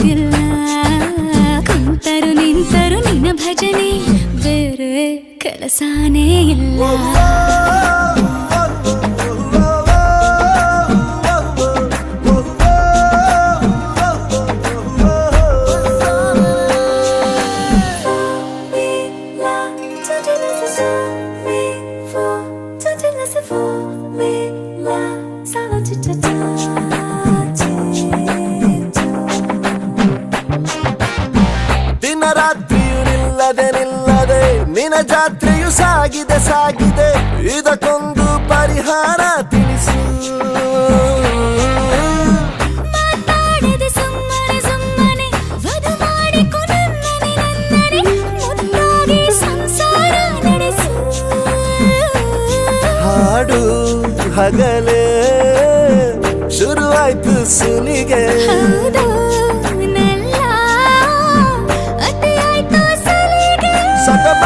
ಗೊತ್ತಿಲ್ಲ ಕುಂತರು ನಿಂತರು ನಿನ್ನ ಭಜನೆ ಬೇರೆ ಕೆಲಸನೇ ಇಲ್ಲ ದಿನ ರಾತ್ರಿಯು ನಿಲ್ಲದೆ ನಿಲ್ಲದೆ ನಿನ್ನ ಜಾತ್ರೆಯು ಸಾಗಿದೆ ಸಾಗಿದೆ ಇದಕ್ಕೊಂದು ಪರಿಹಾರ ತಿಳಿಸು ಮಾತಾಡದೆ ಸುಮ್ಮನೆ ಸುಮ್ಮನೆ ವಧು ಮಾಡಿಕೊ ನನ್ನನೆ ನನ್ನನೆ ಮುದ್ದಾಗಿ ಸಂಸಾರ ನಡೆಸು ಹಾಡು ಹಗಲೇ ಶುರುವಾಯ್ತು ಸುಲಿಗೆ ಹೌದು ನೆಲ್ಲ ಅತಿ ಆಯ್ತು ಸಲಿಗೆ ಸತಬ